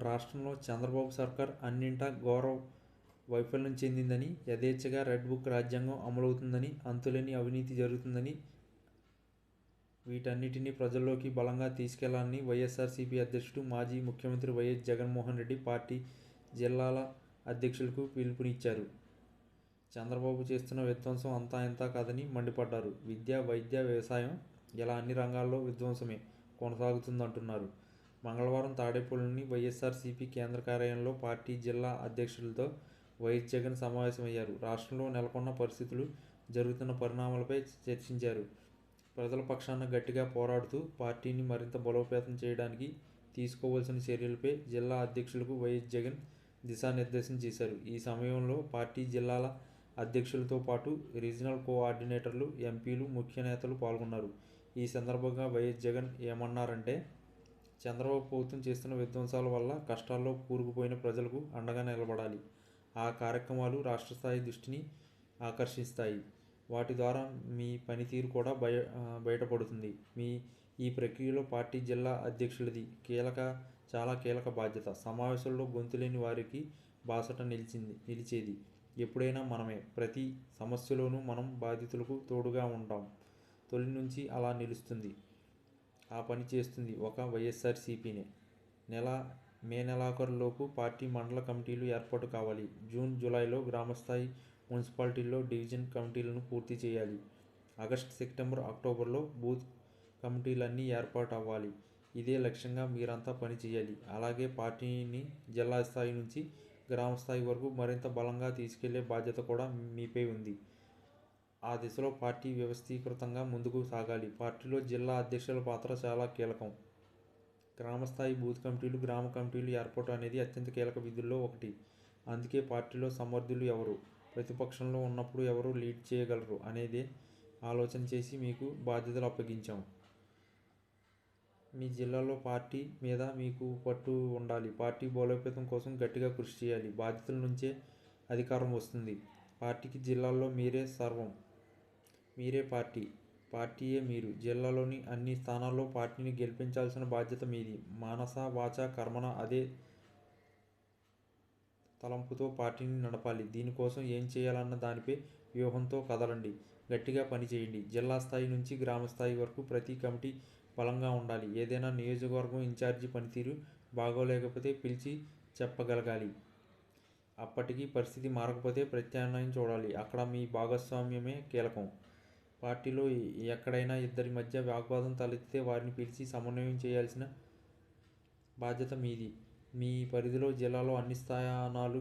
రాష్ట్రంలో చంద్రబాబు సర్కార్ అన్నింటా ఘోర వైఫల్యం చెందిందని, యథేచ్ఛగా రెడ్ బుక్ రాజ్యాంగం అమలవుతుందని, అంతులేని అవినీతి జరుగుతుందని, వీటన్నిటినీ ప్రజల్లోకి బలంగా తీసుకెళ్లాలని వైఎస్ఆర్సీపీ అధ్యక్షుడు, మాజీ ముఖ్యమంత్రి వైఎస్ జగన్మోహన్ రెడ్డి పార్టీ జిల్లాల అధ్యక్షులకు పిలుపునిచ్చారు. చంద్రబాబు చేస్తున్న విధ్వంసం అంతా ఇంతా కాదని మండిపడ్డారు. విద్య, వైద్య, వ్యవసాయం ఇలా అన్ని రంగాల్లో విధ్వంసమే కొనసాగుతుందంటున్నారు. మంగళవారం తాడేపల్లిలోని వైఎస్ఆర్సీపీ కేంద్ర కార్యాలయంలో పార్టీ జిల్లా అధ్యక్షులతో వైఎస్ జగన్ సమావేశమయ్యారు. రాష్ట్రంలో నెలకొన్న పరిస్థితులు, జరుగుతున్న పరిణామాలపై చర్చించారు. ప్రజల పక్షాన గట్టిగా పోరాడుతూ పార్టీని మరింత బలోపేతం చేయడానికి తీసుకోవాల్సిన చర్యలపై జిల్లా అధ్యక్షులకు వైఎస్ జగన్ దిశానిర్దేశం చేశారు. ఈ సమయంలో పార్టీ జిల్లాల అధ్యక్షులతో పాటు రీజనల్ కోఆర్డినేటర్లు, ఎంపీలు, ముఖ్య నేతలు పాల్గొన్నారు. ఈ సందర్భంగా వైఎస్ జగన్ ఏమన్నారంటే, చంద్రబాబు ప్రభుత్వం చేస్తున్న విధ్వంసాల వల్ల కష్టాల్లో కూరుకుపోయిన ప్రజలకు అండగా నిలబడాలి. ఆ కార్యక్రమాలు రాష్ట్ర స్థాయి దృష్టిని ఆకర్షిస్తాయి. వాటి ద్వారా మీ పనితీరు కూడా బయటపడుతుంది. ఈ ప్రక్రియలో పార్టీ జిల్లా అధ్యక్షులది చాలా కీలక బాధ్యత. సమావేశంలో గొంతులేని వారికి బాసట నిలిచేది ఎప్పుడైనా మనమే. ప్రతి సమస్యలోనూ మనం బాధితులకు తోడుగా ఉంటాం. తొలి నుంచి అలా నిలుస్తుంది, ఆ పని చేస్తుంది ఒక వైఎస్ఆర్సీపీనే. మే నెలాఖరులోపు పార్టీ మండల కమిటీలు ఏర్పాటు కావాలి. జూన్, జూలైలో గ్రామస్థాయి, మున్సిపాలిటీల్లో డివిజన్ కమిటీలను పూర్తి చేయాలి. ఆగస్టు, సెప్టెంబర్, అక్టోబర్లో బూత్ కమిటీలన్నీ ఏర్పాటు అవ్వాలి. ఇదే లక్ష్యంగా మీరంతా పనిచేయాలి. అలాగే పార్టీని జిల్లా స్థాయి నుంచి గ్రామ స్థాయి వరకు మరింత బలంగా తీసుకెళ్లే బాధ్యత కూడా మీపై ఉంది. ఆ దిశలో పార్టీ వ్యవస్థీకృతంగా ముందుకు సాగాలి. పార్టీలో జిల్లా అధ్యక్షుల పాత్ర చాలా కీలకం. గ్రామస్థాయి బూత్ కమిటీలు, గ్రామ కమిటీలు ఏర్పాటు అనేది అత్యంత కీలక విధుల్లో ఒకటి. అందుకే పార్టీలో సమర్థులు ఎవరు, ప్రతిపక్షంలో ఉన్నప్పుడు ఎవరు లీడ్ చేయగలరు అనేది ఆలోచన చేసి మీకు బాధ్యతలు అప్పగించాం. మీ జిల్లాలో పార్టీ మీద మీకు పట్టు ఉండాలి. పార్టీ బలోపేతం కోసం గట్టిగా కృషి చేయాలి. బాధ్యతల నుంచే అధికారం వస్తుంది. పార్టీకి జిల్లాల్లో మీరే సర్వం. మీరే పార్టీ, పార్టీయే మీరు. జిల్లాలోని అన్ని స్థానాల్లో పార్టీని గెలిపించాల్సిన బాధ్యత మీది. మనస, వాచ, కర్మణ అదే తలంపుతో పార్టీని నడపాలి. దీనికోసం ఏం చేయాలన్న దానిపై వ్యూహంతో కదలండి. గట్టిగా పనిచేయండి. జిల్లా స్థాయి నుంచి గ్రామ స్థాయి వరకు ప్రతి కమిటీ బలంగా ఉండాలి. ఏదైనా నియోజకవర్గం ఇన్ఛార్జి పనితీరు బాగోలేకపోతే పిలిచి చెప్పగలగాలి. అప్పటికీ పరిస్థితి మారకపోతే ప్రత్యామ్నాయం చూడాలి. అక్కడ మీ భాగస్వామ్యమే కీలకం. పార్టీలో ఎక్కడైనా ఇద్దరి మధ్య వాగ్వాదం తలెత్తితే వారిని పిలిచి సమన్వయం చేయాల్సిన బాధ్యత మీది. మీ పరిధిలో జిల్లాలో అన్ని స్థానాలు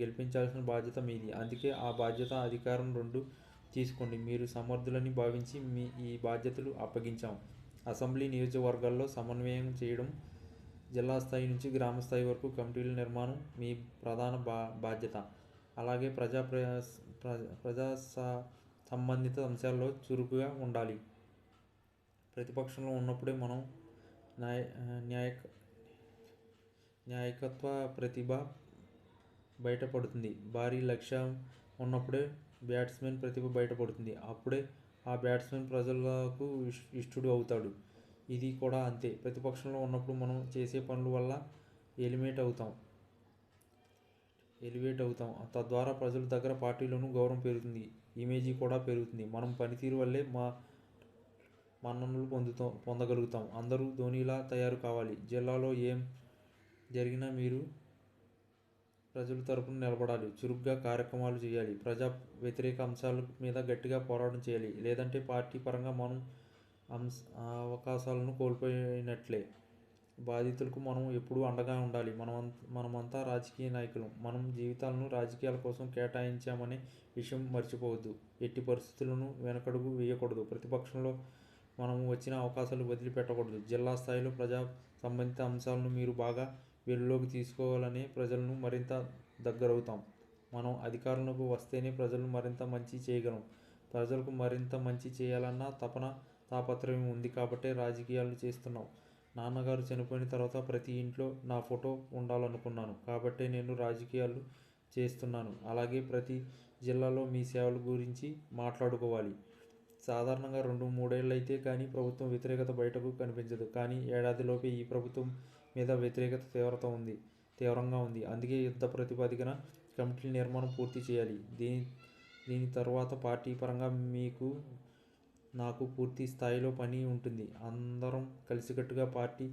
గెలిపించాల్సిన బాధ్యత మీది. అందుకే ఆ బాధ్యత, అధికారం రెండూ తీసుకోండి. మీరు సమర్థులని భావించి ఈ బాధ్యతలు అప్పగించాం. అసెంబ్లీ నియోజకవర్గాల్లో సమన్వయం చేయడం, జిల్లా స్థాయి నుంచి గ్రామ స్థాయి వరకు కమిటీల నిర్మాణం మీ ప్రధాన బాధ్యత. అలాగే ప్రజా సంబంధిత అంశాల్లో చురుకుగా ఉండాలి. ప్రతిపక్షంలో ఉన్నప్పుడే మనం నాయకత్వ ప్రతిభ బయటపడుతుంది. భారీ లక్ష్యం ఉన్నప్పుడే బ్యాట్స్మెన్ ప్రతిభ బయటపడుతుంది. అప్పుడే ఆ బ్యాట్స్మెన్ ప్రజలకు ఇష్టుడు అవుతాడు. ఇది కూడా అంతే. ప్రతిపక్షంలో ఉన్నప్పుడు మనం చేసే పనుల వల్ల ఎలివేట్ అవుతాం. తద్వారా ప్రజల దగ్గర పార్టీలోనూ గౌరవం పెరుగుతుంది, ఇమేజీ కూడా పెరుగుతుంది. మనం పనితీరు వల్లే మన్ననలు పొందగలుగుతాం. అందరూ ధోనీలా తయారు కావాలి. జిల్లాలో ఏం జరిగినా మీరు ప్రజల తరపున నిలబడాలి. చురుగ్గా కార్యక్రమాలు చేయాలి. ప్రజా వ్యతిరేక అంశాల మీద గట్టిగా పోరాటం చేయాలి. లేదంటే పార్టీ పరంగా మనం అవకాశాలను కోల్పోయినట్లే. బాధితులకు మనం ఎప్పుడూ అండగా ఉండాలి. మనమంతా రాజకీయ నాయకులం. మనం జీవితాలను రాజకీయాల కోసం కేటాయించామనే విషయం మర్చిపోవద్దు. ఎట్టి పరిస్థితుల్లోనూ వెనకడుగు వేయకూడదు. ప్రతిపక్షంలో మనము వచ్చిన అవకాశాలు వదిలిపెట్టకూడదు. జిల్లా స్థాయిలో ప్రజా సంబంధిత అంశాలను మీరు బాగా వెలుగులోకి తీసుకోవాలనే ప్రజలను మరింత దగ్గరవుతాం. మనం అధికారంలోకి వస్తేనే ప్రజలను మరింత మంచి చేయగలం. ప్రజలకు మరింత మంచి చేయాలన్న తాపత్రయం ఉంది కాబట్టే రాజకీయాలు చేస్తున్నాం. నాన్నగారు చనిపోయిన తర్వాత ప్రతి ఇంట్లో నా ఫోటో ఉండాలనుకున్నాను కాబట్టే నేను రాజకీయాలు చేస్తున్నాను. అలాగే ప్రతి జిల్లాలో మీ సేవల గురించి మాట్లాడుకోవాలి. సాధారణంగా 2-3 ఏళ్లయితే కానీ ప్రభుత్వం వ్యతిరేకత బయటకు కనిపించదు. కానీ ఏడాదిలోపే ఈ ప్రభుత్వం మీద వ్యతిరేకత తీవ్రత ఉంది. తీవ్రంగా ఉంది. అందుకే యుద్ధ ప్రాతిపదికన కమిటీల నిర్మాణం పూర్తి చేయాలి. దీని తర్వాత పార్టీ పరంగా మీకు నాకు పూర్తి స్థాయిలో పని ఉంటుంది. అందరం కలిసికట్టుగా పార్టీ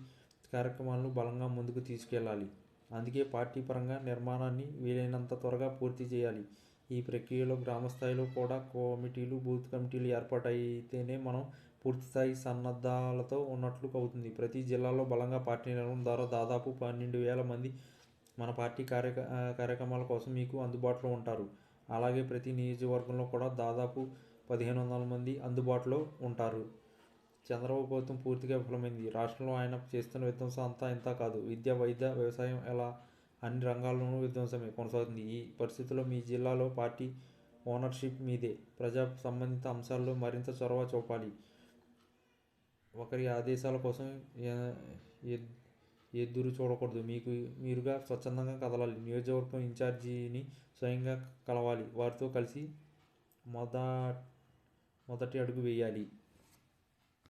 కార్యక్రమాలను బలంగా ముందుకు తీసుకెళ్లాలి. అందుకే పార్టీ పరంగా నిర్మాణాన్ని వీలైనంత త్వరగా పూర్తి చేయాలి. ఈ ప్రక్రియలో గ్రామస్థాయిలో కూడా కమిటీలు, బూత్ కమిటీలు ఏర్పాటైతేనే మనం పూర్తిస్థాయి సన్నద్ధాలతో ఉన్నట్లు అవుతుంది. ప్రతి జిల్లాలో బలంగా పార్టీ నిర్మాణం ద్వారా దాదాపు 12,000 మంది మన పార్టీ కార్యక్రమాల కోసం మీకు అందుబాటులో ఉంటారు. అలాగే ప్రతి నియోజకవర్గంలో కూడా దాదాపు 1,500 మంది అందుబాటులో ఉంటారు. చంద్రబాబు ప్రభుత్వం పూర్తిగా విఫలమైంది. రాష్ట్రంలో ఆయన చేస్తున్న విధ్వంసం అంతా ఇంతా కాదు. విద్య, వైద్య, వ్యవసాయం ఇలా అన్ని రంగాల్లోనూ విధ్వంసమే కొనసాగుతుంది. ఈ పరిస్థితుల్లో మీ జిల్లాలో పార్టీ ఓనర్షిప్ మీదే. ప్రజా సంబంధిత అంశాల్లో మరింత చొరవ చూపాలి. ఒకరి ఆదేశాల కోసం ఎదురు చూడకూడదు. మీరుగా స్వచ్ఛందంగా కదలాలి. నియోజకవర్గం ఇన్ఛార్జిని స్వయంగా కలవాలి. వారితో కలిసి మొదటి అడుగు వేయాలి.